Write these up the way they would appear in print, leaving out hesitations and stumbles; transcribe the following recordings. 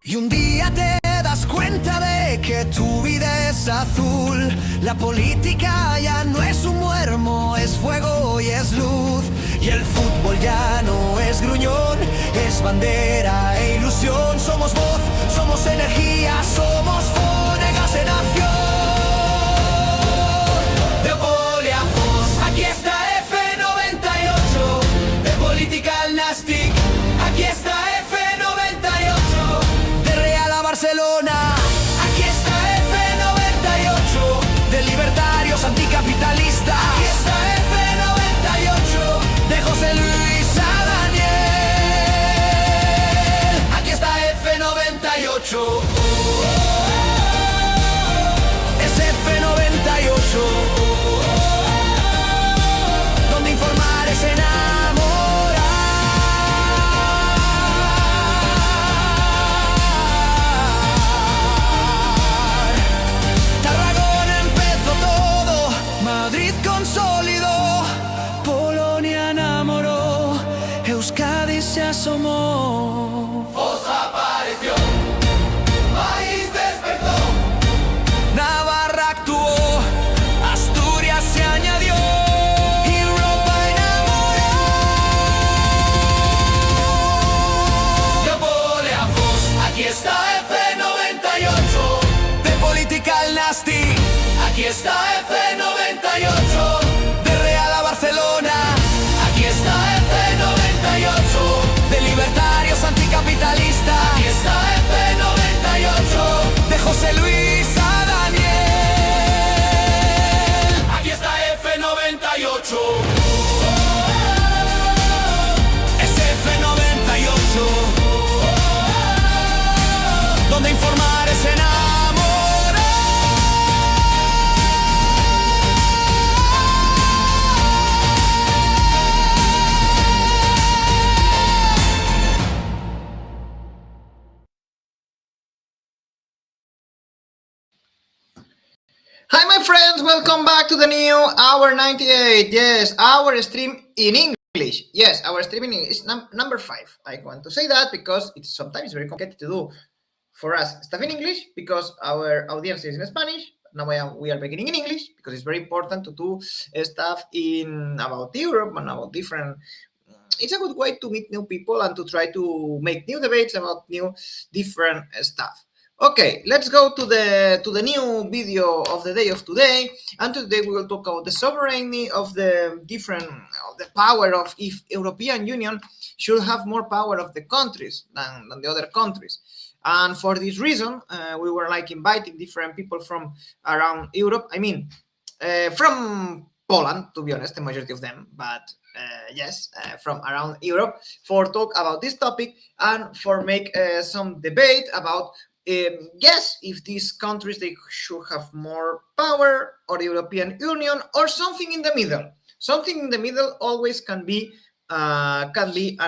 Y un día te das cuenta de que tu vida es azul. La política ya no es un muermo, es fuego y es luz. Y el fútbol ya no es gruñón, es bandera e ilusión. Somos voz, somos energía, somos Fonegas en acción. De Poliafos, aquí está F98. De Political Nastic, aquí está F98. De Real a Barcelona, aquí está F98. De Libertarios Anticapitalistas, aquí está F98. De José Luis a Daniel, aquí está F98. Es F98, donde informar es enamorar. Tarragona empezó todo, Madrid consolidó, Polonia enamoró, Euskadi se asomó. Os apareció, país despertó, Navarra actuó, Asturias se añadió, Europa enamoró. De Poliafos, aquí está F98. De Political Nasty, aquí está F98. De Real a Barcelona, aquí está F98. De Libertarios Anticapitalistas, aquí está F98. De José Luis a Daniel, aquí está F98. Es F98, donde informar es enamorar. Hi, my friends. Welcome back to the new OUR98. Yes, our stream in English. Yes, our streaming is number 5. I want to say that because it's sometimes very complicated to do for us stuff in English because our audience is in Spanish. Now we are beginning in English because it's very important to do stuff in about Europe and about different. It's a good way to meet new people and to try to make new debates about new different stuff. Okay, let's go to the new video of the day of today. And today we will talk about the sovereignty of the power of if European Union should have more power of the countries than the other countries. And for this reason, we were inviting different people from around Europe. I mean, from Poland, to be honest, the majority of them, but yes, from around Europe for talk about this topic and for make some debate about yes, if these countries they should have more power or the European Union or something in the middle. Something in the middle always can be an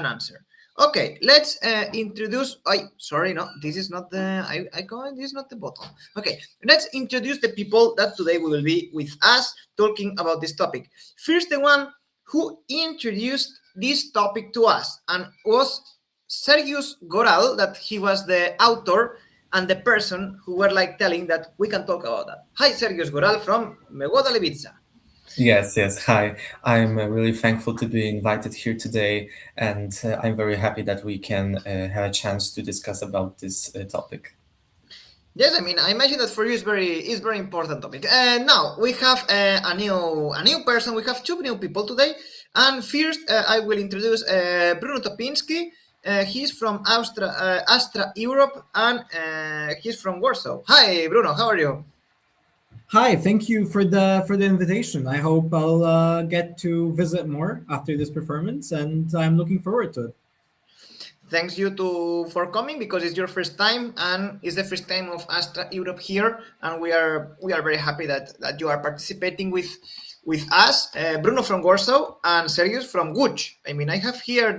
answer. Okay, let's introduce. Sorry, no, this is not the. This is not the bottom. Okay, let's introduce the people that today will be with us talking about this topic. First, the one who introduced this topic to us and was Sergius Goral, that he was the author and the person who were telling that we can talk about that. Hi, Sergius Goral from Megoda Levica. Yes. Hi, I'm really thankful to be invited here today, and I'm very happy that we can have a chance to discuss about this topic. Yes, I mean, I imagine that for you is very important topic. Now we have a new person. We have 2 new people today, and first I will introduce Bruno Topinski. He's from Astra Europe, and he's from Warsaw. Hi, Bruno. How are you? Hi, thank you for the invitation. I hope I'll get to visit more after this performance, and I'm looking forward to it. Thanks you for coming because it's your first time and it's the first time of Astra Europe here, and we are very happy that you are participating with us. Bruno from Warsaw and Sergius from Łódź. I mean, I have here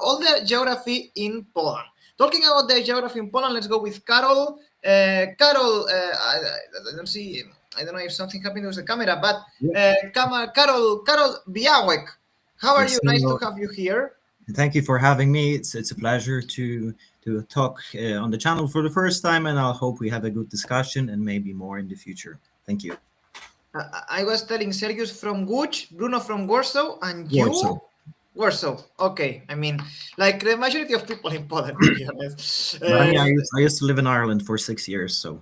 all the geography in Poland. Talking about the geography in Poland, let's go with Karol. Karol, I don't see. I don't know if something happened with the camera, but Karol Białek. How are you? Nice to have you here. Thank you for having me. It's a pleasure to to talk on the channel for the first time, and I hope we have a good discussion and maybe more in the future. Thank you. I was telling Sergius from Łódź, Bruno from Warsaw, and you? Warsaw. Warsaw. Okay. I mean, like the majority of people in Poland, to be honest. But I mean, I used to live in Ireland for 6 years, so.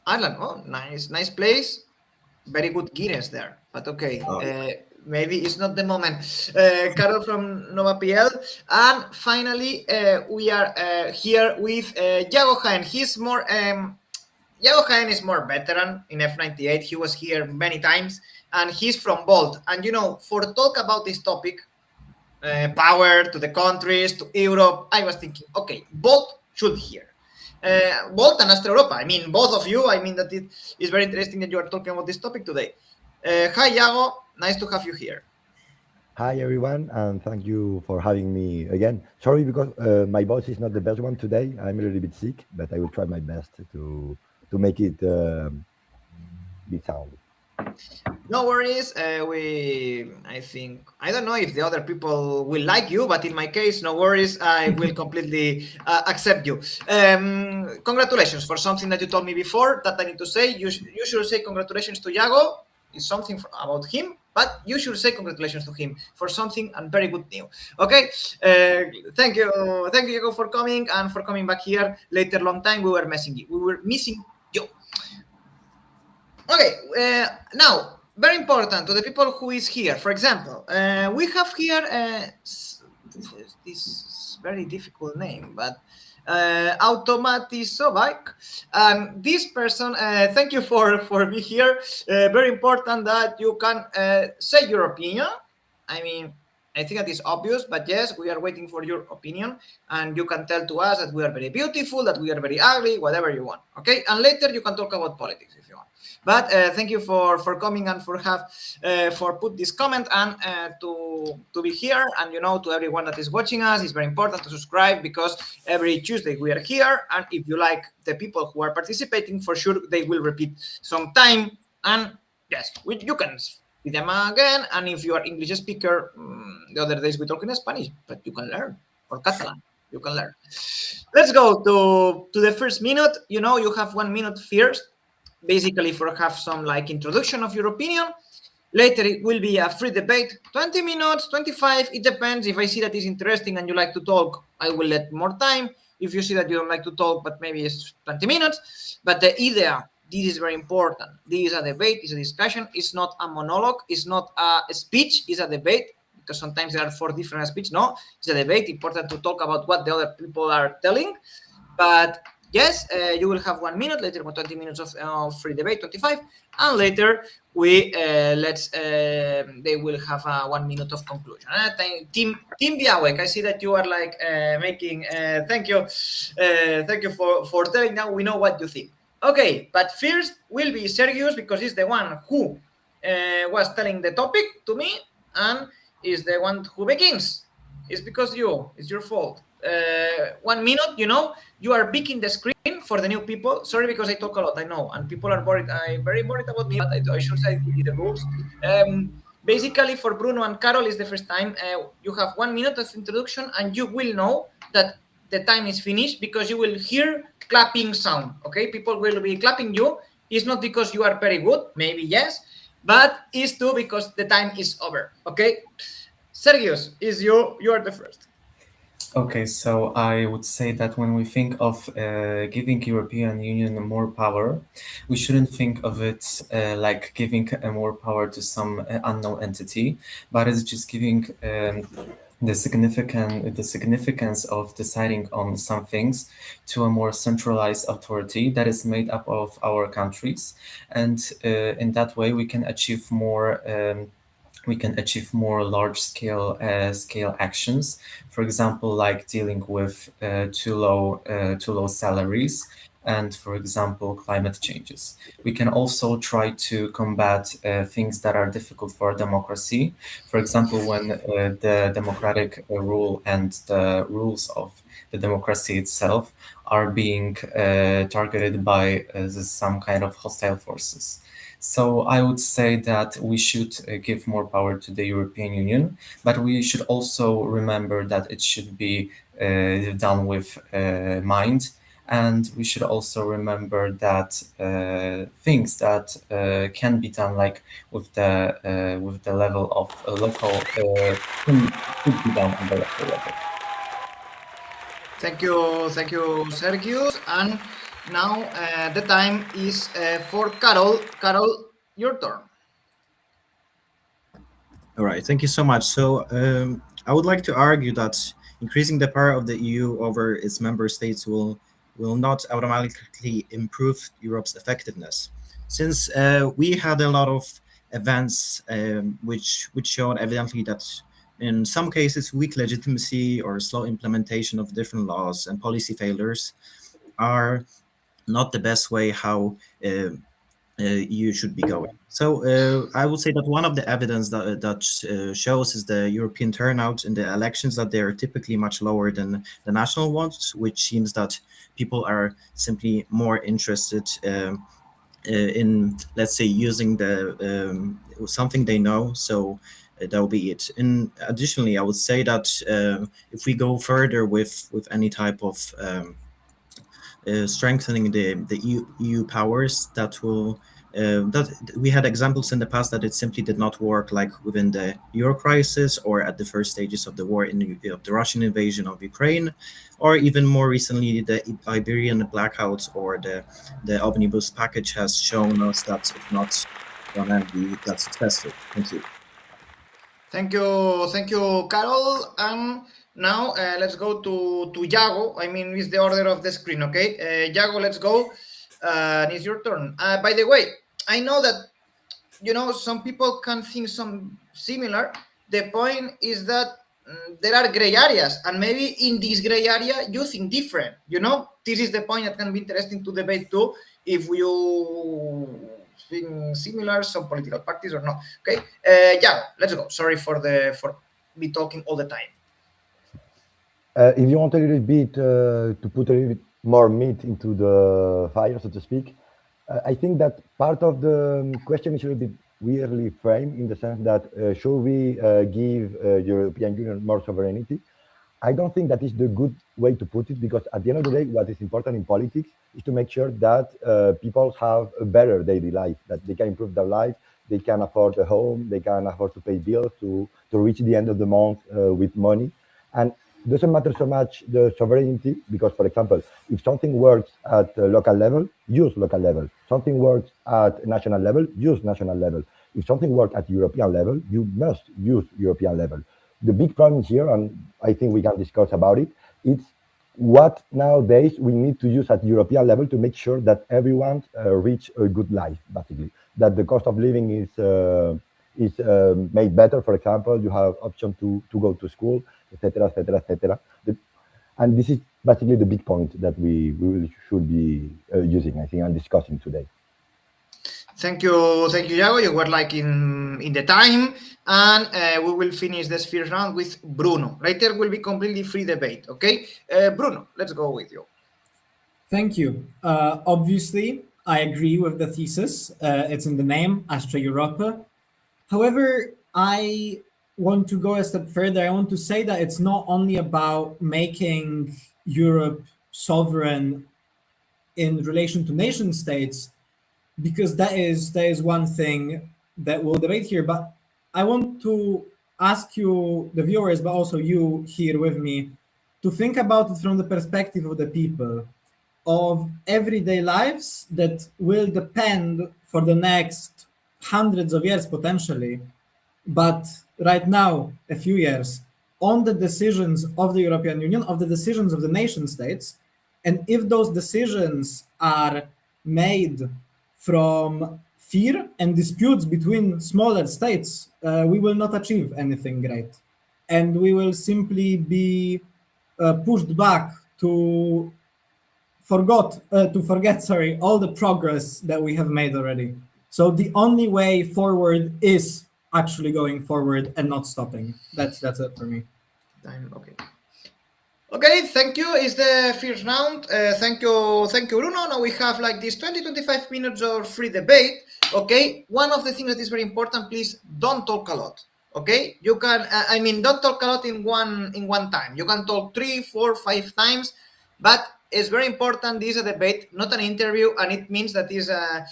Ireland. Oh, nice place. Very good Guinness there. But okay, maybe it's not the moment. Carol from Nova PL, and finally we are here with Yago Jaén. He's more. Yago Jaén is more veteran in F98. He was here many times, and he's from Bolt. And for talk about this topic, power to the countries, to Europe, I was thinking, okay, Bolt should hear. Bolt and Astra Europa. I mean, both of you. I mean that it is very interesting that you are talking about this topic today. Hi, Yago. Nice to have you here. Hi, everyone, and thank you for having me again. Sorry, because my voice is not the best one today. I'm a little bit sick, but I will try my best to make it be sound. No worries. I don't know if the other people will like you, but in my case, no worries. I will completely accept you. Congratulations for something that you told me before that I need to say. You should say congratulations to Yago. It's something about him, but you should say congratulations to him for something and very good news. Okay. Thank you, Yago, for coming and for coming back here later. Long time we were missing you. Okay, now, very important to the people who is here. For example, we have here this very difficult name, but OUR98. And this person, thank you for being here. Very important that you can say your opinion. I mean, I think that is obvious, but yes, we are waiting for your opinion, and you can tell to us that we are very beautiful, that we are very ugly, whatever you want. Okay, and later you can talk about politics if you want. But thank you for coming and for put this comment and to be here. And to everyone that is watching us, it's very important to subscribe, because every Tuesday we are here. And if you like the people who are participating, for sure they will repeat some time. And yes, you can see them again. And if you are English speaker, the other days we talk in Spanish, but you can learn, or Catalan. You can learn. Let's go to the first minute. You have 1 minute first, basically for have some introduction of your opinion. Later it will be a free debate, 20 minutes, 25, it depends. If I see that is interesting and you like to talk, I will let more time. If you see that you don't like to talk, but maybe it's 20 minutes. But the idea, this is very important. This is a debate, it's a discussion, it's not a monologue, it's not a speech, it's a debate, because sometimes there are 4 different speeches. No, it's a debate, important to talk about what the other people are telling. But yes, you will have 1 minute, later 20 minutes of free debate, 25, and later they will have 1 minute of conclusion. Team Białek, I see that you are making. Thank you for telling. Now we know what you think. Okay, but first will be Sergius, because he's the one who was telling the topic to me, and is the one who begins. It's because it's your fault. 1 minute, you are picking the screen for the new people. Sorry, because I talk a lot, I know, and people are worried. I'm very worried about me, but I should say the rules. Basically, for Bruno and Carol, is the first time. You have 1 minute of introduction, and you will know that the time is finished, because you will hear clapping sound. Okay, people will be clapping you. It's not because you are very good, maybe yes, but it's too because the time is over. Okay, Sergius, you are the first. Okay, so I would say that when we think of giving European Union more power, we shouldn't think of it like giving more power to some unknown entity, but it's just giving the significance of deciding on some things to a more centralized authority that is made up of our countries, and in that way we can achieve more. We can achieve more large-scale actions. For example, like dealing with too low salaries, and for example, climate changes. We can also try to combat things that are difficult for democracy. For example, when the democratic rule and the rules of the democracy itself are being targeted by some kind of hostile forces. So I would say that we should give more power to the European Union, but we should also remember that it should be done with mind. And we should also remember that things that can be done, like with the level of local, could be done on the local level. Thank you, Sergius. And now the time is for Carol. Carol, your turn. All right, thank you so much. So I would like to argue that increasing the power of the EU over its member states will not automatically improve Europe's effectiveness, since we had a lot of events which showed evidently that in some cases weak legitimacy or slow implementation of different laws and policy failures are not the best way how you should be going. So I would say that one of the evidence that shows is the European turnout in the elections, that they are typically much lower than the national ones, which seems that people are simply more interested in, let's say, using the something they know. So that will be it. And additionally, I would say that if we go further with any type of strengthening the EU powers, that will that we had examples in the past that it simply did not work, like within the Euro crisis or at the first stages of the war of the Russian invasion of Ukraine, or even more recently the Iberian blackouts or the omnibus package has shown us that it's not gonna be that successful. Thank you. Thank you, Carol. Now let's go to Yago. I mean, it's the order of the screen, okay? Yago, let's go. It's your turn. By the way, I know that some people can think some similar. The point is that there are gray areas, and maybe in this gray area you think different. This is the point that can be interesting to debate too. If you think similar, some political parties or not. Okay, yeah, let's go. Sorry for me talking all the time. If you want a little bit to put a little bit more meat into the fire, so to speak, I think that part of the question is a little bit weirdly framed in the sense that should we give European Union more sovereignty? I don't think that is the good way to put it, because at the end of the day, what is important in politics is to make sure that people have a better daily life, that they can improve their life, they can afford a home, they can afford to pay bills, to reach the end of the month with money. And it doesn't matter so much the sovereignty, because, for example, if something works at local level, use local level. Something works at national level, use national level. If something works at European level, you must use European level. The big problem here, and I think we can discuss about it, it's what nowadays we need to use at European level to make sure that everyone reach a good life, basically. That the cost of living is made better. For example, you have option to go to school, etc., etc., etc. And this is basically the big point that we really should be using, I think, and discussing today. Thank you, Yago. You were like in the time, and we will finish this first round with Bruno. Later will be completely free debate. Okay, Bruno, let's go with you. Thank you. Obviously, I agree with the thesis. It's in the name, Astra Europa. However, I want to go a step further. I want to say that it's not only about making Europe sovereign in relation to nation states, because that is one thing that we'll debate here. But I want to ask you, the viewers, but also you here with me, to think about it from the perspective of the people, of everyday lives that will depend for the next hundreds of years potentially, but right now, a few years, on the decisions of the European Union, of the decisions of the nation states. And if those decisions are made from fear and disputes between smaller states, we will not achieve anything great. And we will simply be pushed back to forget all the progress that we have made already. So the only way forward is actually going forward and not stopping. That's it for me. Okay, thank you. It's the first round. Thank you, Bruno. Now we have like this 20-25 minutes of free debate. Okay, one of the things that is very important, please don't talk a lot. Okay, you can. I mean, don't talk a lot in one time. You can talk 3, 4, 5 times, but it's very important. This is a debate, not an interview, and it means that is a.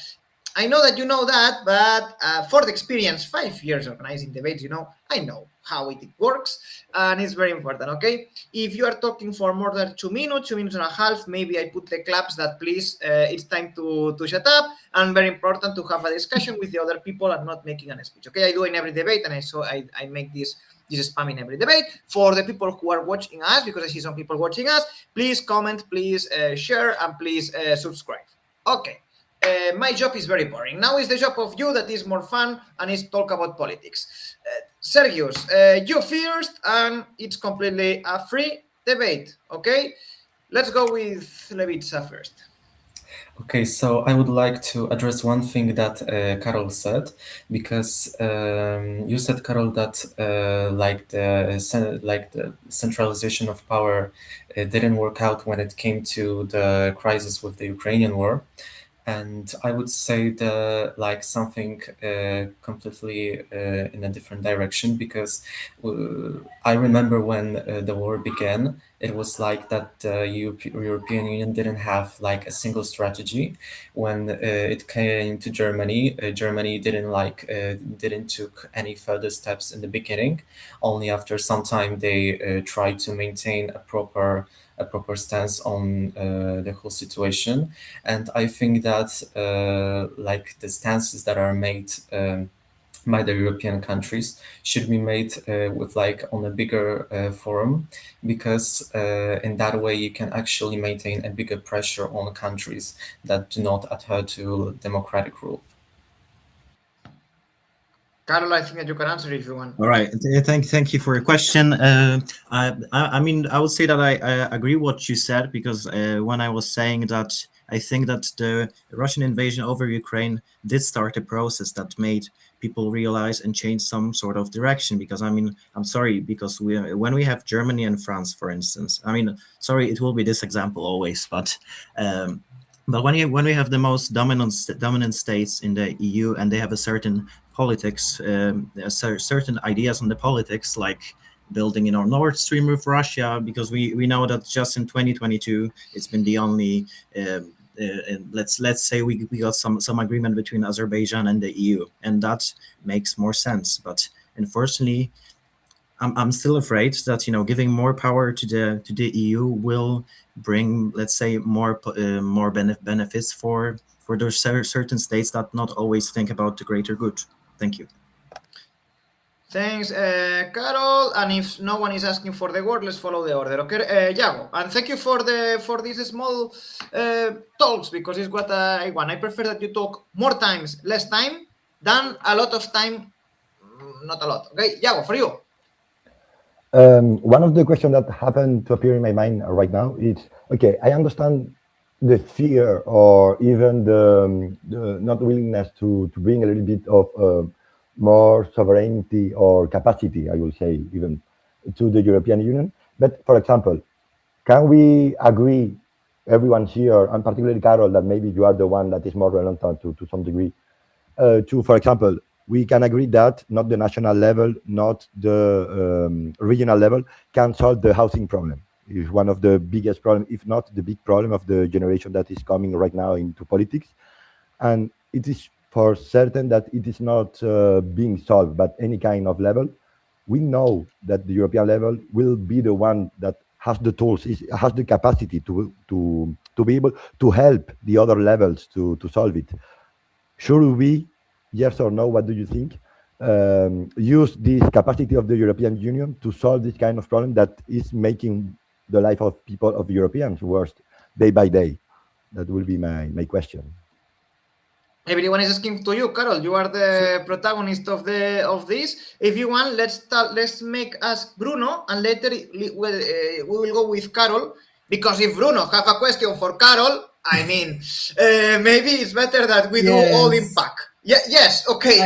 I know that you know that, but for the experience, 5 years organizing debates, I know how it works, and it's very important. Okay, if you are talking for more than 2 minutes, 2 minutes and a half, maybe I put the claps that please, it's time to shut up. And very important to have a discussion with the other people and not making a speech. Okay, I do in every debate, and I make this spam in every debate. For the people who are watching us, because I see some people watching us, please comment, please share, and please subscribe. Okay. My job is very boring. Now is the job of you that is more fun and is talk about politics. Sergius, you first, and it's completely a free debate. Okay, let's go with Levitsa first. Okay, so I would like to address one thing that Karol said, because you said, Karol, that like the centralization of power didn't work out when it came to the crisis with the Ukrainian war. And I would say something completely in a different direction, because I remember when the war began, it was like that the European Union didn't have like a single strategy. When it came to Germany, Germany didn't took any further steps in the beginning. Only after some time they tried to maintain a proper stance on the whole situation. And I think that the stances that are made by the European countries should be made with on a bigger forum, because in that way you can actually maintain a bigger pressure on countries that do not adhere to democratic rule. Carol, I think that you can answer if you want. All right. Thank you for your question. I mean, I would say that I agree what you said, because when I was saying that I think that the Russian invasion over Ukraine did start a process that made people realize and change some sort of direction. Because I mean, I'm sorry, because when we have Germany and France, for instance, I mean, sorry, it will be this example always, but when we have the most dominant states in the EU, and they have a certain politics, certain ideas on the politics, like building Nord Stream with Russia, because we know that just in 2022 it's been the only let's say we got some agreement between Azerbaijan and the EU, and that makes more sense. But unfortunately, I'm still afraid that giving more power to the EU will bring, let's say, more benefits for those certain states that not always think about the greater good. Thank you. Thanks, Carol. And if no one is asking for the word, let's follow the order. Okay, Yago. And thank you for these small talks, because it's what I want. I prefer that you talk more times, less time, than a lot of time, not a lot. Okay, Yago, for you. One of the questions that happened to appear in my mind right now is, okay, I understand the fear or even the not willingness to bring a little bit of more sovereignty or capacity, I will say, even to the European Union. But for example, can we agree, everyone here, and particularly Carol, that maybe you are the one that is more reluctant to some degree, for example, we can agree that not the national level, not the regional level can solve the housing problem. It's one of the biggest problems, if not the big problem of the generation that is coming right now into politics. And it is for certain that it is not being solved by any kind of level. We know that the European level will be the one that has the tools, has the capacity to be able to help the other levels to solve it. Should we, yes or no, what do you think, use this capacity of the European Union to solve this kind of problem that is making the life of people, of Europeans, worse day by day? That will be my question. Everyone is asking to you, Carol. You are the protagonist of this. If you want, let's make us Bruno, and later we will go with Carol, because if Bruno have a question for Carol, I mean, maybe it's better that we do all in pack. Yeah. Yes. Okay.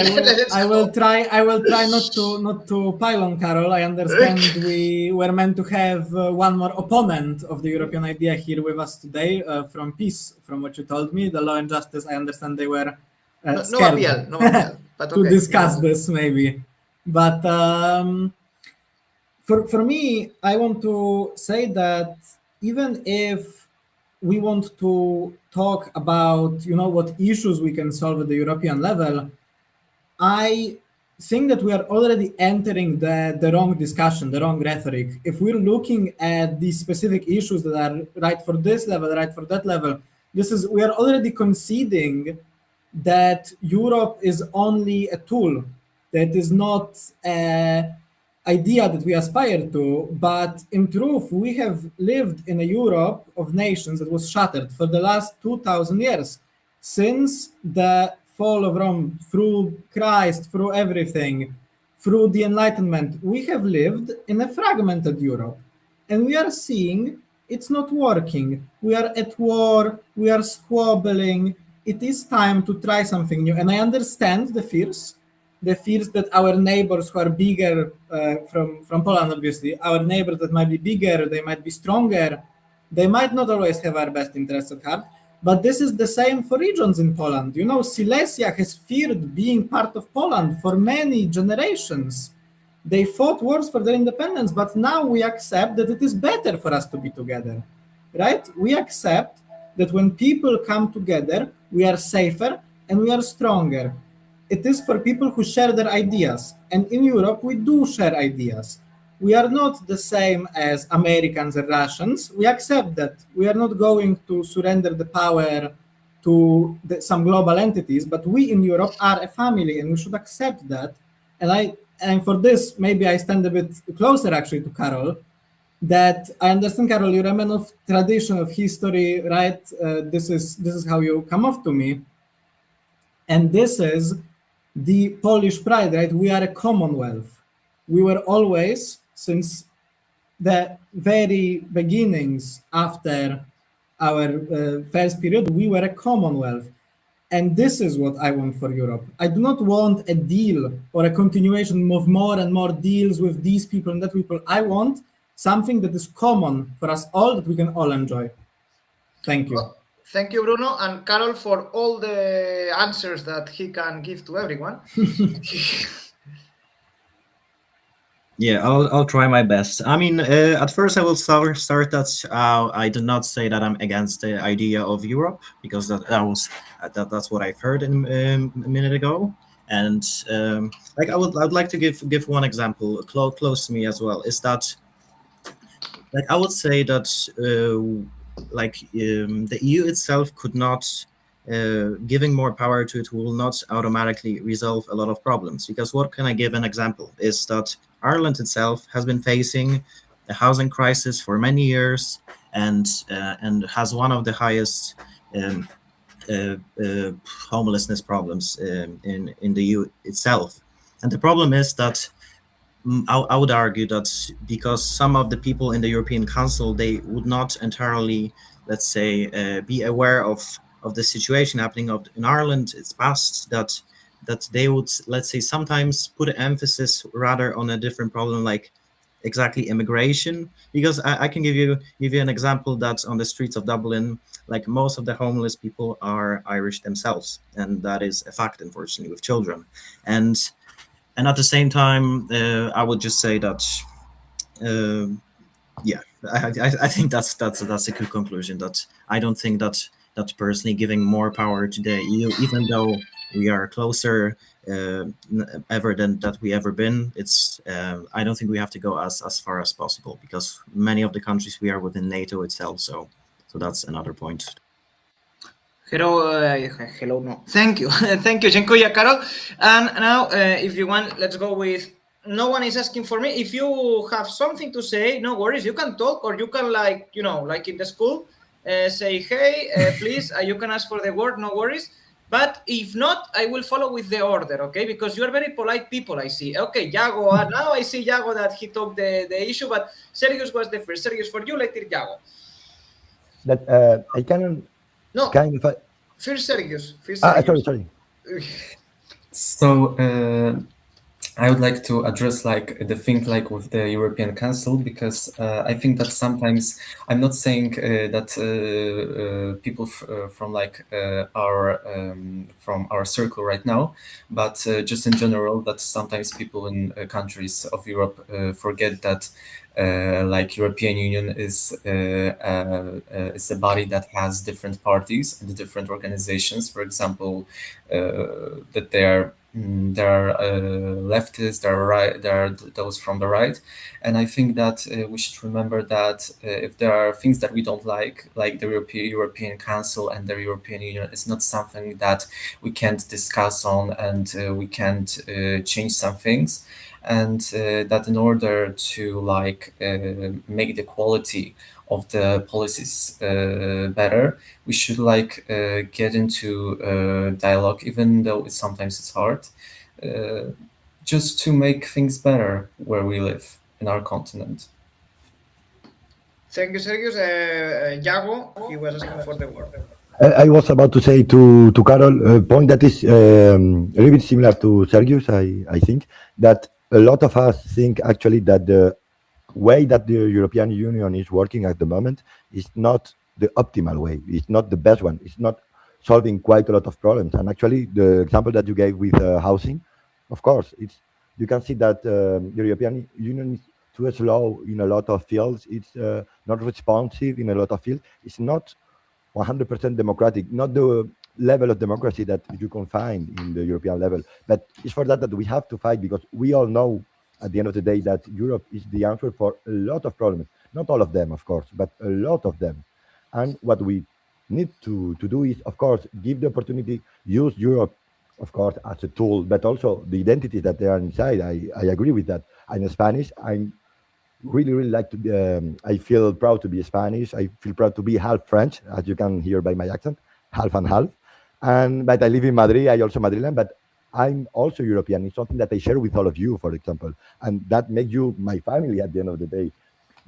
I will try not to pile on Carol. I understand we were meant to have one more opponent of the European idea here with us today, from Peace. From what you told me, the Law and Justice, I understand they were scared no appeal, but to discuss this maybe. But for me, I want to say that even if we want to talk about, what issues we can solve at the European level, I think that we are already entering the wrong discussion, the wrong rhetoric. If we're looking at these specific issues that are right for this level, right for that level, we are already conceding that Europe is only a tool, that is not a idea that we aspire to, but in truth, we have lived in a Europe of nations that was shattered for the last 2,000 years. Since the fall of Rome, through Christ, through everything, through the Enlightenment, we have lived in a fragmented Europe. And we are seeing it's not working. We are at war, we are squabbling. It is time to try something new. And I understand the fears that our neighbors who are bigger from Poland, obviously, our neighbors that might be bigger, they might be stronger, they might not always have our best interests at heart. But this is the same for regions in Poland. Silesia has feared being part of Poland for many generations. They fought wars for their independence, but now we accept that it is better for us to be together, right? We accept that when people come together, we are safer and we are stronger. It is for people who share their ideas. And in Europe, we do share ideas. We are not the same as Americans and Russians. We accept that. We are not going to surrender the power to some global entities, but we in Europe are a family and we should accept that. And for this, maybe I stand a bit closer actually to Carol, that I understand, Carol, you're a man of tradition, of history, right? This is how you come off to me. And this is the Polish pride, right? We are a commonwealth. We were always, since the very beginnings after our first period, we were a commonwealth. And this is what I want for Europe. I do not want a deal or a continuation of more and more deals with these people and that people. I want something that is common for us all, that we can all enjoy. Thank you. Well, thank you, Bruno, and Carol, for all the answers that he can give to everyone. Yeah, I'll try my best. I mean, at first I will start that I do not say that I'm against the idea of Europe, because that's what I've heard a minute ago. And like I would like to give one example close to me as well. Is that, like, I would say that the EU itself could not, giving more power to it will not automatically resolve a lot of problems. Because what can I give an example is that Ireland itself has been facing a housing crisis for many years, and has one of the highest homelessness problems in the EU itself. And the problem is that I would argue that because some of the people in the European Council, they would not entirely, let's say, be aware of the situation happening in Ireland, its past, that they would, let's say, sometimes put an emphasis rather on a different problem, like exactly immigration. Because I can give you an example that on the streets of Dublin, like, most of the homeless people are Irish themselves, and that is a fact, unfortunately, with children. And at the same time, I would just say that, yeah, I think that's a good conclusion. That I don't think that personally giving more power to the EU, even though we are closer ever than that we ever been, it's I don't think we have to go as far as possible, because many of the countries we are within NATO itself. So that's another point. Hello, no. Thank you. Thank you, Dziękuję, Carol. And now, if you want, let's go with, no one is asking for me. If you have something to say, no worries, you can talk, or you can, like in the school, say, hey, please, you can ask for the word, no worries. But if not, I will follow with the order, okay? Because you're very polite people, I see. Okay, Yago, now I see Yago that he took the issue, but Sergius was the first. Sergius, for you, later Yago. That I can. No. Kind of. First Sergius. Sorry. So I would like to address like the thing like with the European Council, because I think that sometimes I'm not saying that people from like from our circle right now, but just in general, that sometimes people in countries of Europe forget that like European Union is a body that has different parties and different organizations. For example, that there are leftists, there are right, there are those from the right, and I think that we should remember that if there are things that we don't like the European Council and the European Union, is not something that we can't discuss on, and we can't change some things, and that in order to like make the quality of the policies better, we should like get into dialogue, even though sometimes it's hard, uh, just to make things better where we live in our continent. Thank you, Sergius. Yago, he was asking for the word. I was about to say to Carol a point that is a little bit similar to Sergius. I think that a lot of us think actually that the way that the European Union is working at the moment is not the optimal way. It's not the best one. It's not solving quite a lot of problems. And actually, the example that you gave with housing, of course, it's you can see that the European Union is too slow in a lot of fields. It's not responsive in a lot of fields. It's not 100% democratic, not the level of democracy that you can find in the European level. But it's for that we have to fight, because we all know at the end of the day that Europe is the answer for a lot of problems. Not all of them, of course, but a lot of them. And what we need to do is, of course, give the opportunity, use Europe, of course, as a tool, but also the identities that they are inside. I agree with that. I'm Spanish. I'm really like to be, I feel proud to be Spanish. I feel proud to be half French, as you can hear by my accent, half and half. And but I live in Madrid. I also Madrilen, but I'm also European. It's something that I share with all of you, for example, and that makes you my family at the end of the day.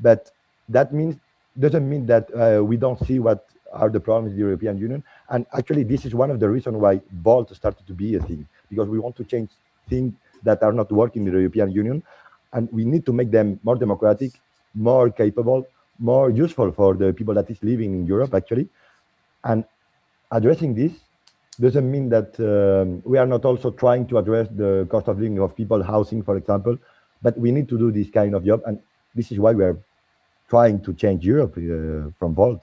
But that means doesn't mean that we don't see what are the problems in the European Union. And actually, this is one of the reasons why Volt started to be a thing, because we want to change things that are not working in the European Union, and we need to make them more democratic, more capable, more useful for the people that is living in Europe, actually. And addressing this doesn't mean that we are not also trying to address the cost of living of people, housing, for example, but we need to do this kind of job, and this is why we are trying to change Europe from Volt.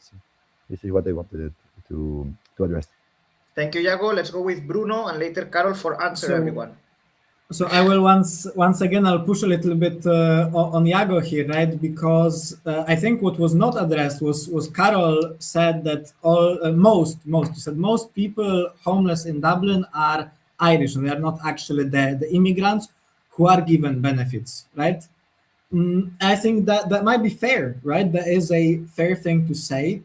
This is what I wanted to address. Thank you, Yago. Let's go with Bruno and later Carol for answer everyone. So I will once again I'll push a little bit on Iago here, right? Because I think what was not addressed was Carol said that most people homeless in Dublin are Irish, and they are not actually the immigrants who are given benefits, right? I think that might be fair, right? That is a fair thing to say.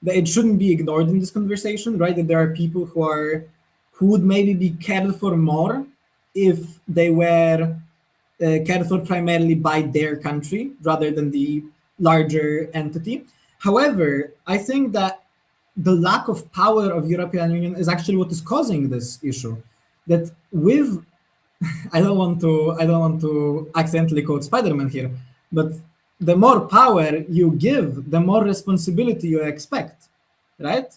That it shouldn't be ignored in this conversation, right? That there are people who would maybe be cared for more if they were cared for primarily by their country rather than the larger entity. However, I think that the lack of power of European Union is actually what is causing this issue. That with I don't want to accidentally quote Spider-Man here, but the more power you give, the more responsibility you expect, right?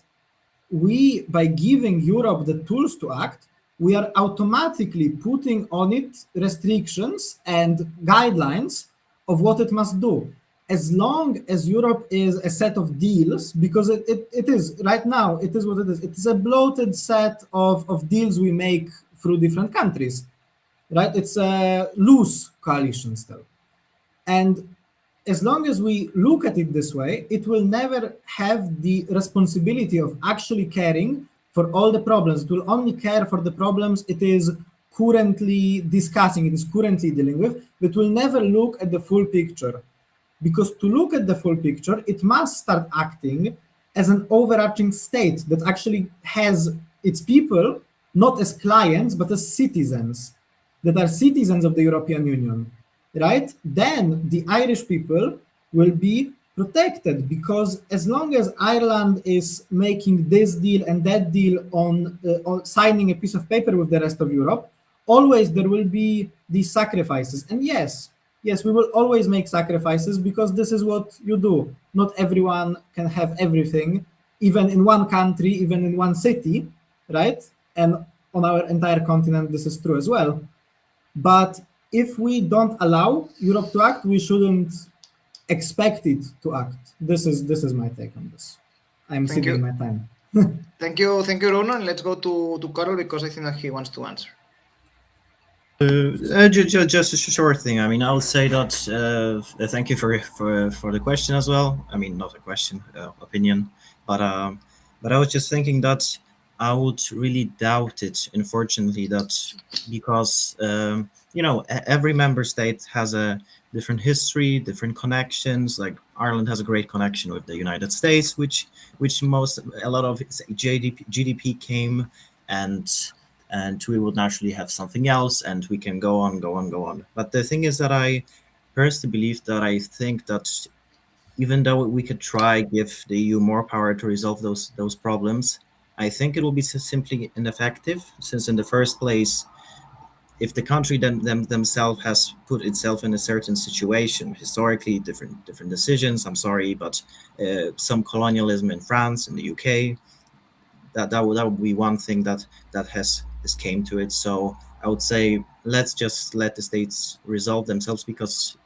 By giving Europe the tools to act, we are automatically putting on it restrictions and guidelines of what it must do. As long as Europe is a set of deals, because it is right now, it is what it is. It is a bloated set of deals we make through different countries, right? It's a loose coalition still. And as long as we look at it this way, it will never have the responsibility of actually caring for all the problems. It will only care for the problems it is currently discussing, it is currently dealing with, but will never look at the full picture. Because to look at the full picture, it must start acting as an overarching state that actually has its people not as clients, but as citizens, that are citizens of the European Union, right? Then the Irish people will be protected, because as long as Ireland is making this deal and that deal on signing a piece of paper with the rest of Europe, always there will be these sacrifices. And yes, we will always make sacrifices because this is what you do. Not everyone can have everything, even in one country, even in one city, right? And on our entire continent, this is true as well. But if we don't allow Europe to act, we shouldn't expect it to act. This is my take on this. I'm Thank ceding you. my time. Thank you, Bruno. And let's go to Carol because I think that he wants to answer. Just a short thing. I mean, I would say that thank you for the question as well. I mean, not a question, opinion, but I was just thinking that I would really doubt it. Unfortunately, that because every member state has a different history, different connections. Like Ireland has a great connection with the United States, which a lot of its GDP came and we would naturally have something else, and we can go on. But the thing is that I personally believe that I think that even though we could try give the EU more power to resolve those problems, I think it will be simply ineffective, since in the first place, if the country themselves has put itself in a certain situation, historically different decisions. I'm sorry, but some colonialism in France, in the UK, that would be one thing that has came to it. So I would say let's just let the states resolve themselves, because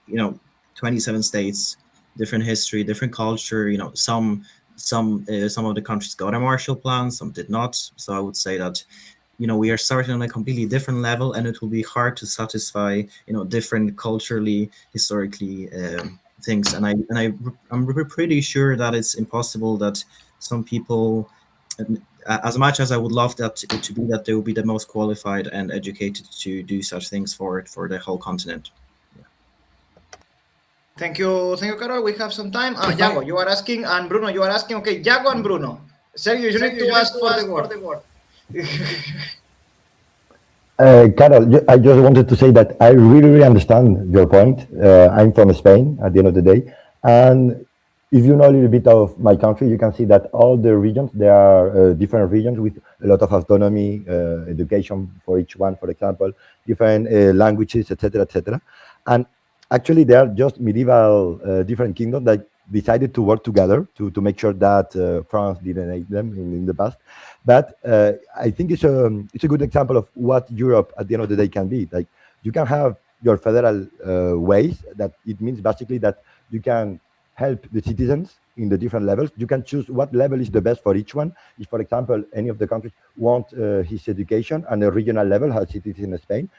27 states, different history, different culture. Some of the countries got a Marshall Plan, some did not. So I would say that we are starting on a completely different level, and it will be hard to satisfy different culturally, historically things. And I'm pretty sure that it's impossible that some people, as much as I would love that to be that they will be the most qualified and educated to do such things for the whole continent. Thank you, Carol. We have some time. If Yago, I- you are asking, and Bruno, you are asking. Okay, Yago and Bruno. Sergio, you need to ask for the word. Carol, I just wanted to say that I really understand your point. I'm from Spain at the end of the day. And if you know a little bit of my country, you can see that all the regions, there are different regions with a lot of autonomy, education for each one, for example, different languages, etc., etc. And actually, they are just medieval different kingdoms that decided to work together to make sure that France didn't hate them in the past. But I think it's a good example of what Europe at the end of the day can be. Like, you can have your federal ways. That it means basically that you can help the citizens in the different levels. You can choose what level is the best for each one. If, for example, any of the countries want his education and a regional level, as it is in Spain,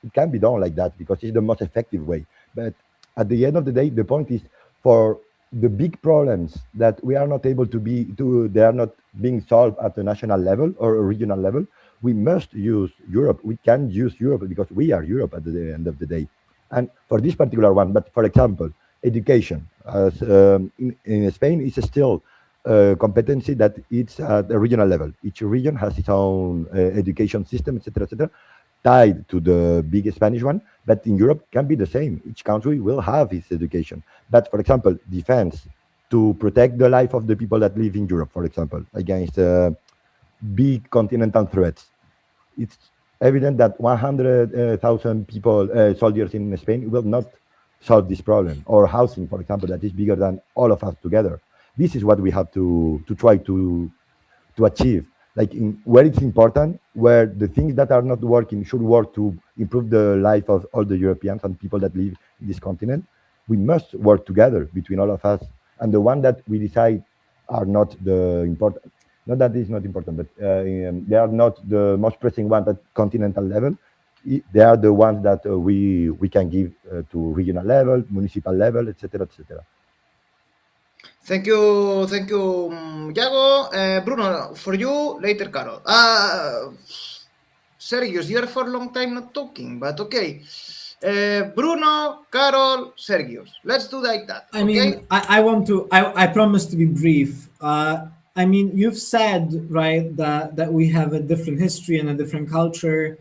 it can be done like that because it's the most effective way. But at the end of the day, the point is, for the big problems that we are not able they are not being solved at the national level or a regional level, we must use Europe. We can use Europe because we are Europe at the end of the day. And for this particular one, but for example, education, as in Spain, is still competency that it's at the regional level. Each region has its own education system, etc., tied to the big Spanish one. But in Europe, can be the same. Each country will have its education. But for example, defense, to protect the life of the people that live in Europe, for example, against big continental threats. It's evident that 100,000 people, soldiers in Spain, will not solve this problem. Or housing, for example, that is bigger than all of us together. This is what we have to try to achieve. Like, where it's important, where the things that are not working should work to improve the life of all the Europeans and people that live in this continent. We must work together between all of us. And the one that we decide are not the important, not that it's not important, but they are not the most pressing one at continental level. They are the ones that we can give to regional level, municipal level, etc., etc. Thank you, Yago. Bruno, for you, later, Carol. Sergius, you're for a long time not talking, but okay. Bruno, Carol, Sergius. Let's do like that. I mean, I promise to be brief. I mean, you've said, right, that we have a different history and a different culture.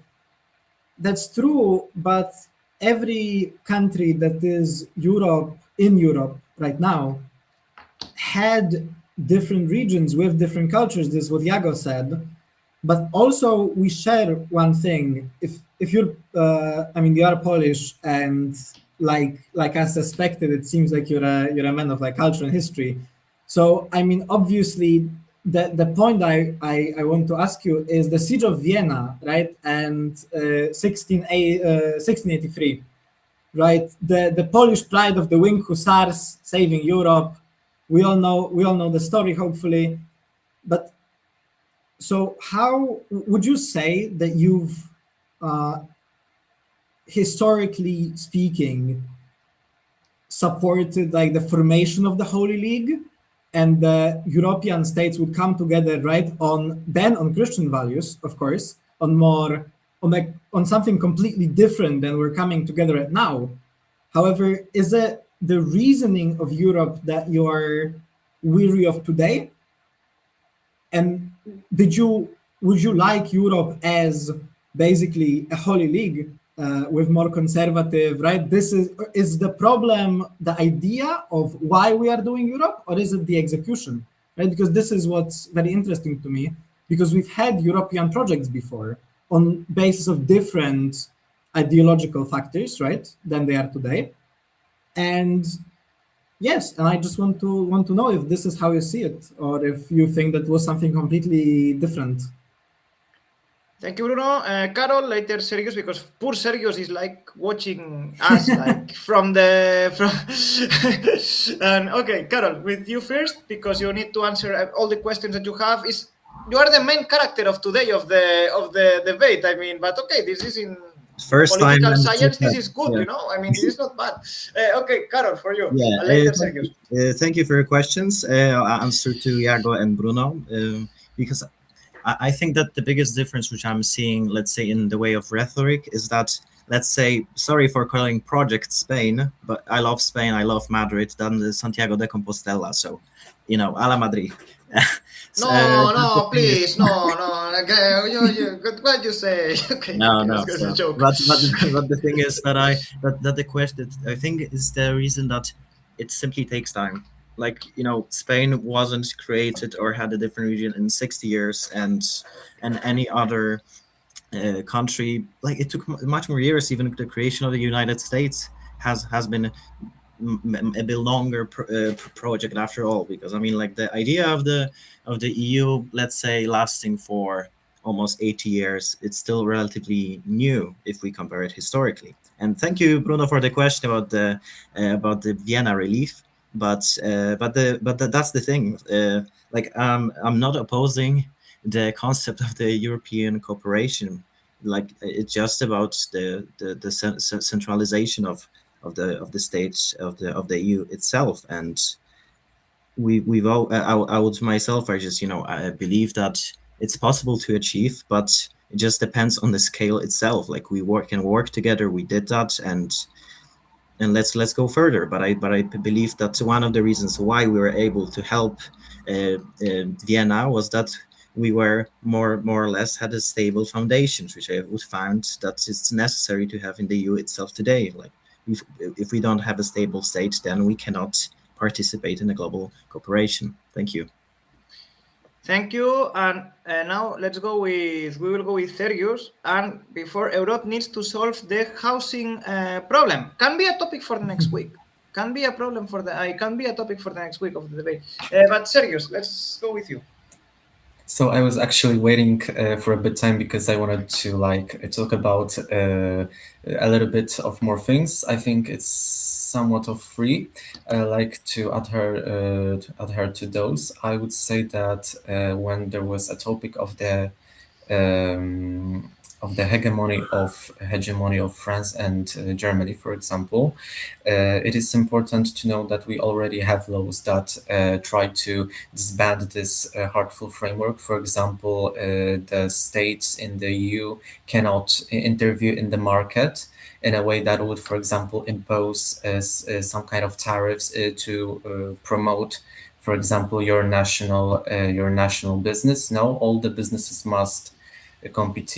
That's true, but every country that is in Europe right now had different regions with different cultures. This is what Yago said. but also we share one thing. If you're, I mean, you are Polish, and like I suspected, it seems like you're a man of like culture and history. So I mean, obviously, the point I want to ask you is the Siege of Vienna, right? And 1683, right? The Polish pride of the Winged Hussars saving Europe. We all know the story, hopefully. But so, how would you say that you've, uh, historically speaking, supported like the formation of the Holy League, and the European states would come together, right, on Christian values, of course, on something completely different than we're coming together at now. However, is it the reasoning of Europe that you are weary of today? And would you like Europe as basically a holy league, with more conservative, right? This is the problem the idea of why we are doing Europe, or is it the execution, right? Because this is what's very interesting to me, because we've had European projects before on basis of different ideological factors, right, than they are today. And yes, and I just want to know if this is how you see it, or if you think that was something completely different. Thank you, Bruno. Carol, later Sergius, because poor Sergius is like watching us like from. And okay, Carol, with you first, because you need to answer all the questions that you have. You are the main character of today of the debate. I mean, but okay, this is in First time. political and science. This is good, yeah. you know. I mean, this is not bad. Okay, Carol, for you. Yeah, And later Sergius. thank you for your questions. I'll answer to Iago and Bruno, because I think that the biggest difference which I'm seeing, let's say, in the way of rhetoric is that, let's say, sorry for calling Project Spain, but I love Spain, I love Madrid, than the Santiago de Compostela. So, a la Madrid. No, please, no. Okay, what you say? Okay, No, okay, no. that's a joke. But the thing is that the question, I think, is the reason that it simply takes time. Like, Spain wasn't created or had a different region in 60 years, and any other country, like, it took much more years. Even the creation of the United States has been a bit longer project after all, because I mean, like, the idea of the EU, let's say, lasting for almost 80 years, it's still relatively new if we compare it historically. And thank you, Bruno, for the question about the Vienna relief. But that's the thing. I'm not opposing the concept of the European cooperation. Like, it's just about the centralization of the states of the EU itself. And we've all, I would myself, I just I believe that it's possible to achieve, but it just depends on the scale itself. Like, we can work together. We did that, and let's go further. But I believe that one of the reasons why we were able to help Vienna was that we were more or less had a stable foundation, which I would find that it's necessary to have in the EU itself today. Like, if we don't have a stable state, then we cannot participate in a global cooperation. Thank you. Thank you. And now we will go with Sergius. And before, Europe needs to solve the housing problem. Can be a topic for the next week. Can be a topic for the next week of the debate. But Sergius, let's go with you. So I was actually waiting for a bit time, because I wanted to talk about a little bit of more things. I think it's somewhat of free. I like to adhere to those. I would say that when there was a topic of the hegemony of France and Germany, for example, it is important to know that we already have laws that try to disband this harmful framework. For example, the states in the EU cannot intervene in the market in a way that would, for example, impose some kind of tariffs to promote, for example, your national business. No, all the businesses must compete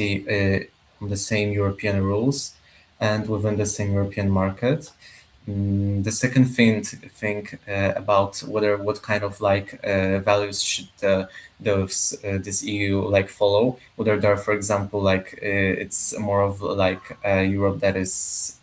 on the same European rules and within the same European market. The second thing about what kind of like values should this EU like follow, whether they're, for example, like it's more of like Europe that is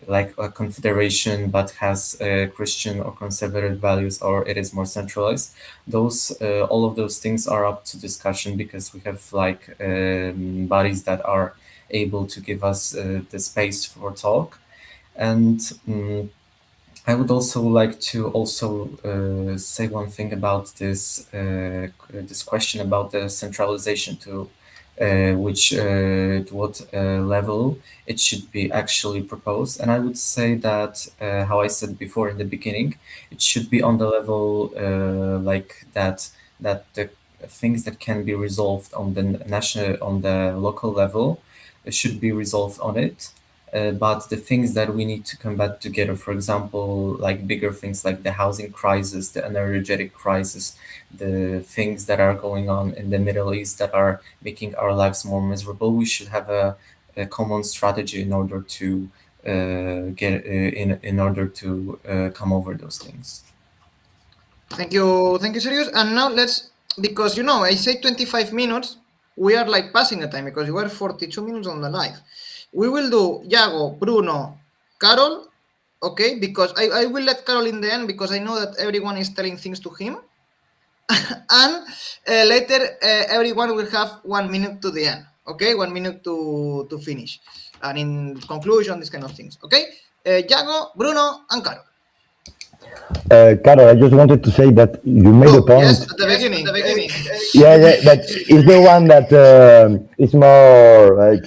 like a confederation but has Christian or conservative values, or it is more centralized. Those all of those things are up to discussion, because we have like bodies that are able to give us the space for talk. And I would also like to also say one thing about this question about the centralization, to what level it should be actually proposed. And I would say that, how I said before in the beginning, it should be on the level like that the things that can be resolved on the local level should be resolved on it. But the things that we need to combat together, for example, like bigger things like the housing crisis, the energetic crisis, the things that are going on in the Middle East that are making our lives more miserable, we should have a common strategy in order to come over those things. Thank you, Serious. And now let's, because I say 25 minutes, we are like passing the time because we are 42 minutes on the live. We will do Yago, Bruno, Carol, okay? Because I will let Carol in the end, because I know that everyone is telling things to him. And later, everyone will have 1 minute to the end, okay? 1 minute to finish. And in conclusion, these kind of things, okay? Yago, Bruno, and Carol. Carol, I just wanted to say that you made a point. Yes, at the beginning. Yeah, that is the one that is more like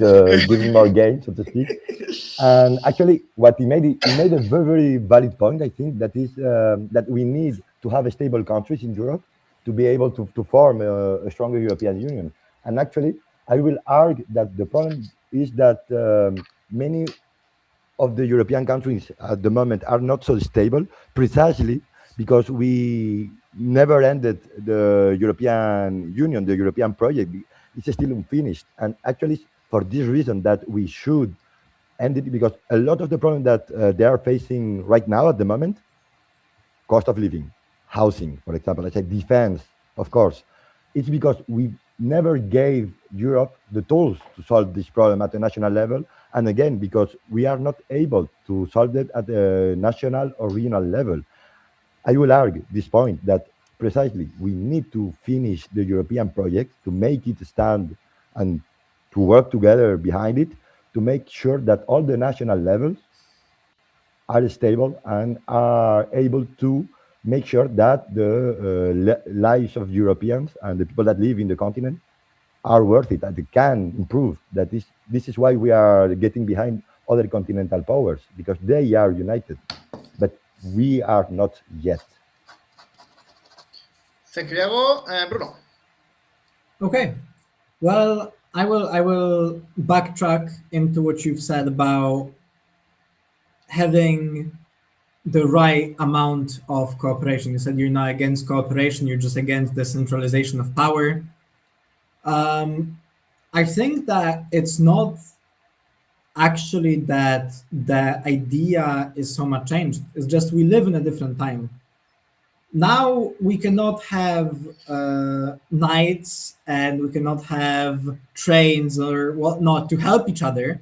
giving more gain, so to speak. And actually, what he made a very, very valid point. I think that is that we need to have stable countries in Europe to be able to form a stronger European Union. And actually, I will argue that the problem is that many of the European countries at the moment are not so stable, precisely because we never ended the European Union, the European project. It's still unfinished. And actually, for this reason that we should end it, because a lot of the problems that they are facing right now at the moment, cost of living, housing, for example, I said defense, of course, it's because we never gave Europe the tools to solve this problem at the national level. And again, because we are not able to solve it at the national or regional level. I will argue this point that precisely we need to finish the European project to make it stand and to work together behind it, to make sure that all the national levels are stable and are able to make sure that the lives of Europeans and the people that live in the continent are worth it, that they can improve. This is why we are getting behind other continental powers, because they are united, but we are not yet. Thank you, Diego. Bruno. Okay, well, I will backtrack into what you've said about having the right amount of cooperation. You said you're not against cooperation, you're just against the centralization of power. I think that it's not actually that the idea is so much changed. It's just we live in a different time. Now we cannot have nights and we cannot have trains or whatnot to help each other,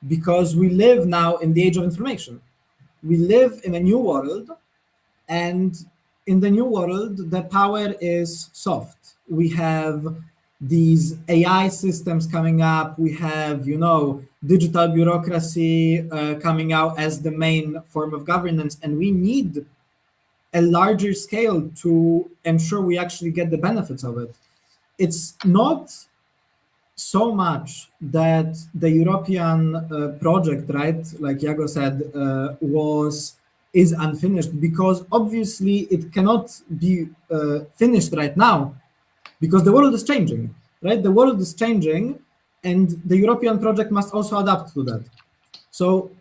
because we live now in the age of information. We live in a new world, and in the new world, the power is soft. We have these AI systems coming up. We have, digital bureaucracy coming out as the main form of governance, and we need a larger scale to ensure we actually get the benefits of it. It's not so much that the European project, right, like Yago said, is unfinished, because obviously it cannot be finished right now, because the world is changing, right? The world is changing, and the European project must also adapt to that. So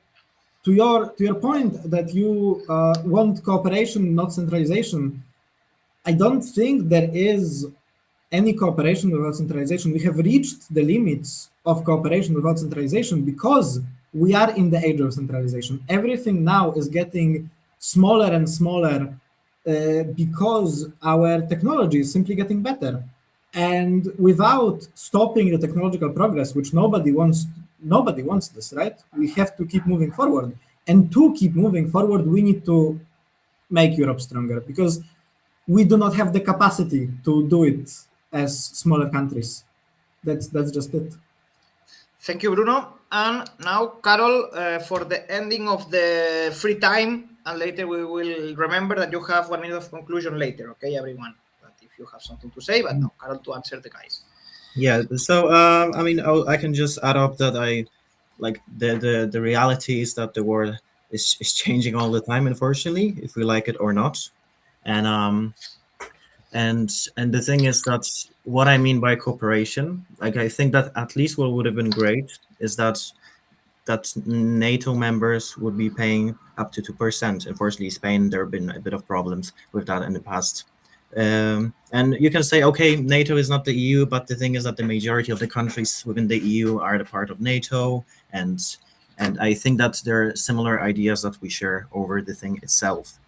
to your point that you want cooperation, not centralization, I don't think there is any cooperation without centralization. We have reached the limits of cooperation without centralization because We are in the age of centralization. Everything now is getting smaller and smaller because our technology is simply getting better. And without stopping the technological progress, which nobody wants this, right? We have to keep moving forward. And to keep moving forward, we need to make Europe stronger, because we do not have the capacity to do it as smaller countries. That's just it. Thank you, Bruno. And now, Carol, for the ending of the free time, and later we will remember that you have 1 minute of conclusion later, okay, everyone? But if you have something to say, but no, Carol, to answer the guys. Yeah, so I mean, I can just add up that I like the reality is that the world is changing all the time, unfortunately, if we like it or not. And and the thing is that what I mean by cooperation, like I think that at least what would have been great is that NATO members would be paying up to 2%. Unfortunately, Spain, there have been a bit of problems with that in the past. And you can say, okay, NATO is not the EU, but the thing is that the majority of the countries within the EU are the part of NATO, and I think that there are similar ideas that we share over the thing itself.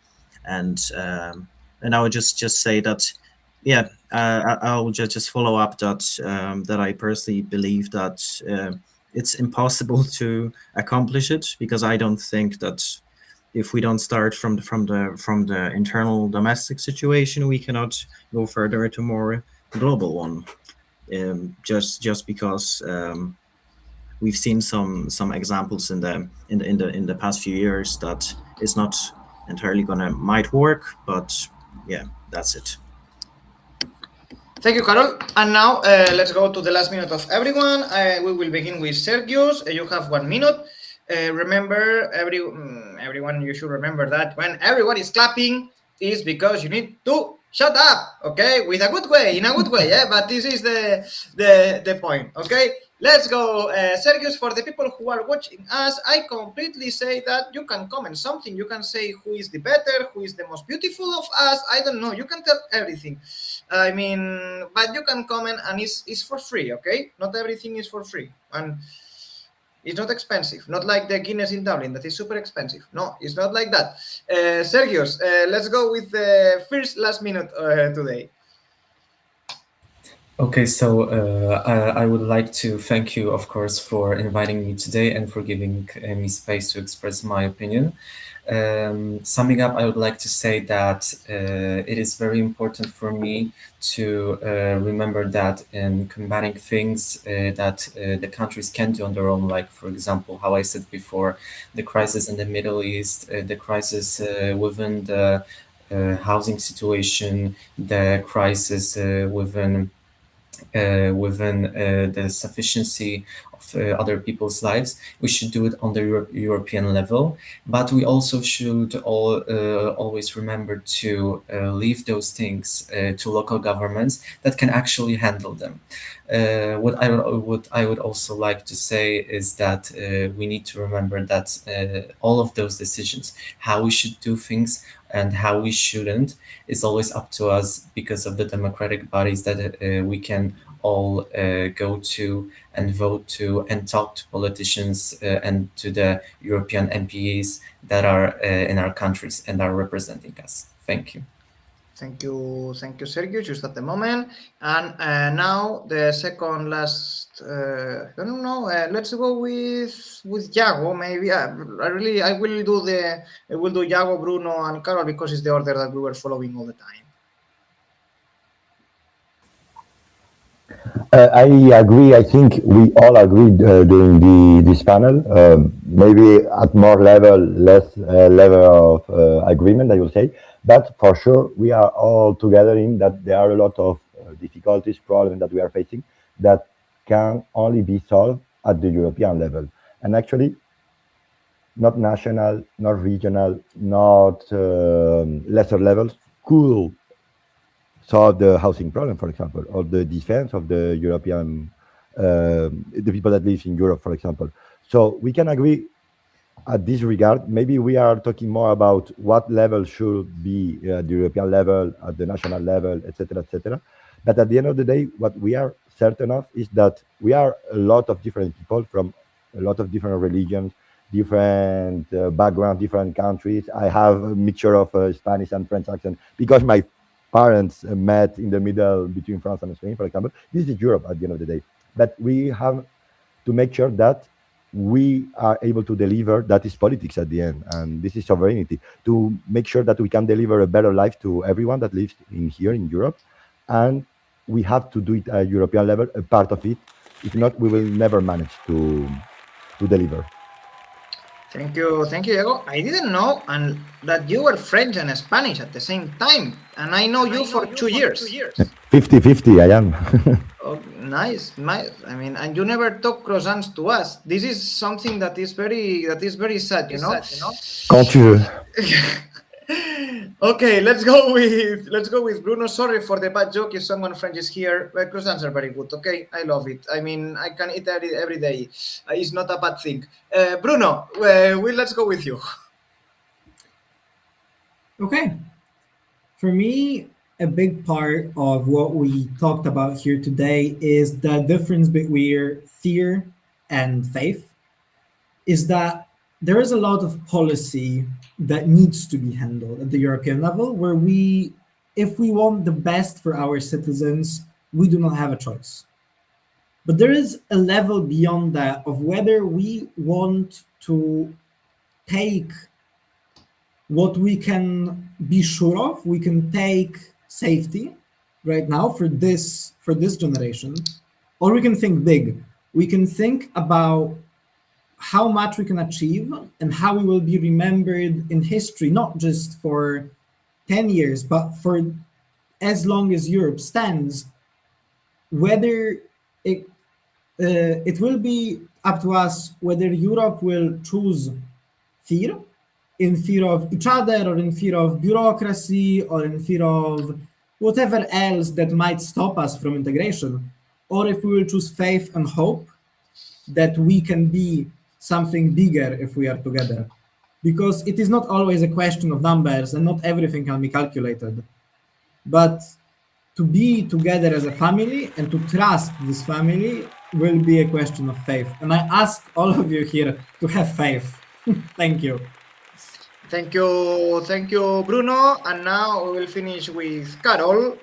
And I would just say that, yeah, I'll just follow up that that I personally believe that it's impossible to accomplish it, because I don't think that if we don't start from the internal domestic situation, we cannot go further to more global one. Just because we've seen some examples in the past few years that it's not entirely might work, but yeah, that's it. Thank you, Carol. And now let's go to the last minute of everyone. We will begin with Sergius. You have 1 minute. Remember, everyone, you should remember that when everyone is clapping is because you need to shut up, okay? With a good way, in a good way, yeah? But this is the point, okay? Let's go, Sergius. For the people who are watching us, I completely say that you can comment something. You can say who is the better, who is the most beautiful of us. I don't know. You can tell everything. I mean, but you can comment, and it's for free, okay? Not everything is for free. And it's not expensive, not like the Guinness in Dublin that is super expensive. No, it's not like that. Sergius, let's go with the first last minute today. Okay, so I would like to thank you, of course, for inviting me today and for giving me space to express my opinion. Summing up, I would like to say that it is very important for me to remember that in combating things that the countries can do on their own, like, for example, how I said before, the crisis in the Middle East, the crisis within the housing situation, the crisis within the sufficiency of other people's lives. We should do it on the European level, but we also should always remember to leave those things to local governments that can actually handle them. What I would also like to say is that we need to remember that all of those decisions, how we should do things and how we shouldn't, is always up to us because of the democratic bodies that we can all go to and vote to and talk to politicians and to the European MPs that are in our countries and are representing us. Thank you. Thank you, Sergio, just at the moment. And now the second last, I don't know, let's go with Yago, maybe. I will do Yago, Bruno, and Carol, because it's the order that we were following all the time. I agree. I think we all agreed during this panel. Maybe at more level, less level of agreement, I will say. But for sure, we are all together in that there are a lot of difficulties, problems that we are facing that can only be solved at the European level. And actually, not national, not regional, not lesser levels could solve the housing problem, for example, or the defense of the European, the people that live in Europe, for example. So we can agree at this regard. Maybe we are talking more about what level should be the European level, at the national level, etc., etc. But at the end of the day, what we are certain of is that we are a lot of different people from a lot of different religions, different backgrounds, different countries. I have a mixture of Spanish and French accent because my parents met in the middle between France and Spain, for example. This is Europe at the end of the day. But we have to make sure that we are able to deliver. That is politics at the end, and this is sovereignty, to make sure that we can deliver a better life to everyone that lives in here in Europe. And we have to do it at European level, a part of it. If not, we will never manage to deliver. Thank you, Diego. I didn't know that you were French and Spanish at the same time, and I know you for 2 years. 50-50, I am. Oh, nice. I mean, and you never talk croissants to us. This is something that is very sad, you know. Quand tu veux. Okay, let's go with Bruno. Sorry for the bad joke if someone French is here, but croissants are very good. Okay, I love it. I mean, I can eat every day. It's not a bad thing. Bruno, let's go with you. Okay. For me, a big part of what we talked about here today is the difference between fear and faith, is that there is a lot of policy that needs to be handled at the European level where if we want the best for our citizens, we do not have a choice. But there is a level beyond that of whether we want to take what we can be sure of. We can take safety right now for this generation, or we can think big. We can think about how much we can achieve and how we will be remembered in history, not just for 10 years, but for as long as Europe stands. Whether it will be up to us whether Europe will choose fear, in fear of each other, or in fear of bureaucracy, or in fear of whatever else that might stop us from integration, or if we will choose faith and hope that we can be something bigger if we are together. Because it is not always a question of numbers and not everything can be calculated. But to be together as a family and to trust this family will be a question of faith. And I ask all of you here to have faith. Thank you. Thank you, Bruno. And now we will finish with Carol.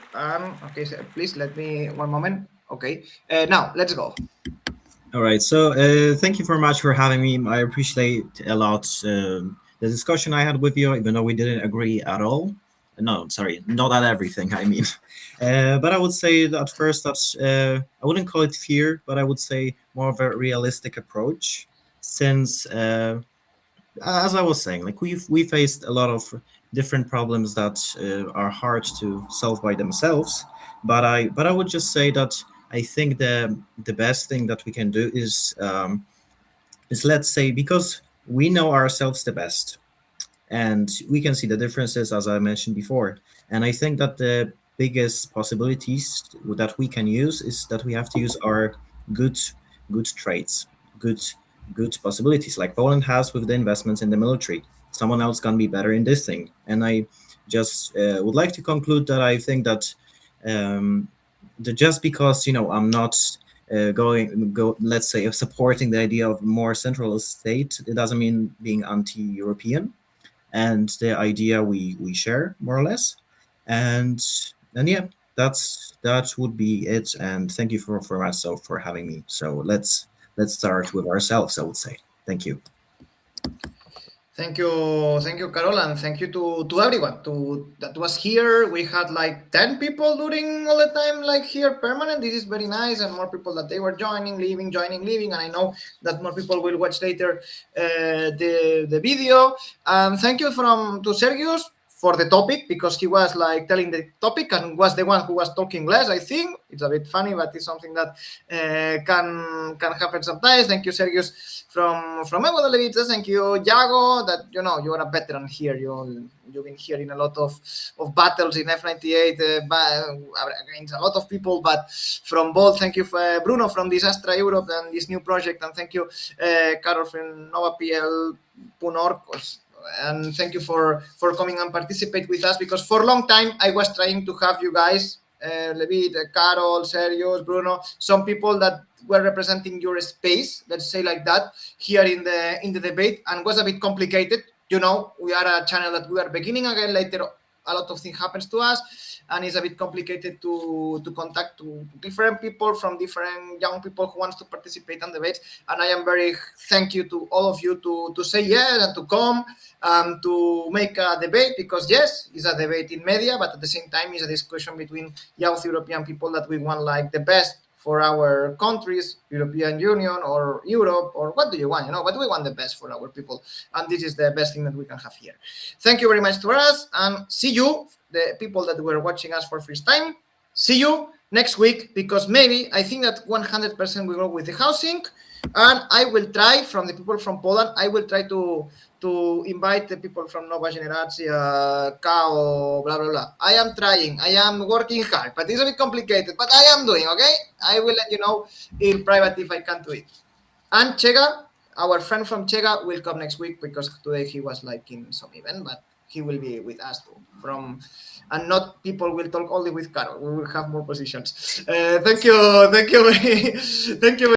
Okay, so please let me 1 moment. Okay, now let's go. All right. So thank you very much for having me. I appreciate a lot the discussion I had with you, even though we didn't agree at all. No, sorry, not at everything, I mean. But I would say that first, I wouldn't call it fear, but I would say more of a realistic approach, since, as I was saying, like we faced a lot of different problems that are hard to solve by themselves. But I would just say that I think the best thing that we can do is let's say, because we know ourselves the best, and we can see the differences, as I mentioned before. And I think that the biggest possibilities that we can use is that we have to use our good traits, good possibilities, like Poland has with the investments in the military. Someone else can be better in this thing. And I just would like to conclude that I think that just because I'm not let's say supporting the idea of more centralist state, it doesn't mean being anti-European, and the idea we share more or less. And yeah, that would be it. And thank you for having me. So let's start with ourselves, I would say. Thank you. Thank you, Carol, and thank you to everyone that was here. We had like 10 people during all the time, like here permanent. This is very nice, and more people that they were joining, leaving, and I know that more people will watch later the video. And thank you to Sergius for the topic, because he was like telling the topic and was the one who was talking less. I think it's a bit funny, but it's something that can happen sometimes. Thank you, Sergius from abot. Thank you, Iago, that you are a veteran here. You've been here in a lot of battles in F98 against a lot of people, but from both. Thank you, Bruno from Disaster Europe and this new project, and thank you, Carol from NovaPL.org. And thank you for coming and participate with us, because for a long time I was trying to have you guys Levit, Carol, Serios, Bruno, some people that were representing your space, let's say like that, here in the debate, and was a bit complicated. You know, we are a channel that we are beginning again later. A lot of things happens to us, and it's a bit complicated to contact to different people from different young people who wants to participate in debates. And I am very thank you to all of you to say yes and to come to make a debate, because yes, it's a debate in media, but at the same time it's a discussion between young European people that we want like the best for our countries, European Union or Europe, or what do you want? You know, what do we want the best for our people? And this is the best thing that we can have here. Thank you very much to us, and see you, the people that were watching us for first time. See you next week, because maybe I think that 100% we go with the housing, and I will try from the people from Poland. I will try to invite the people from Nova Generacja, KAO, blah, blah, blah. I am trying. I am working hard, but it's a bit complicated, but I am doing, okay? I will let you know in private if I can do it. And Chega, our friend from Chega, will come next week, because today he was like in some event, but he will be with us too. And not people will talk only with Carol. We will have more positions. Thank you. Thank you. Thank you.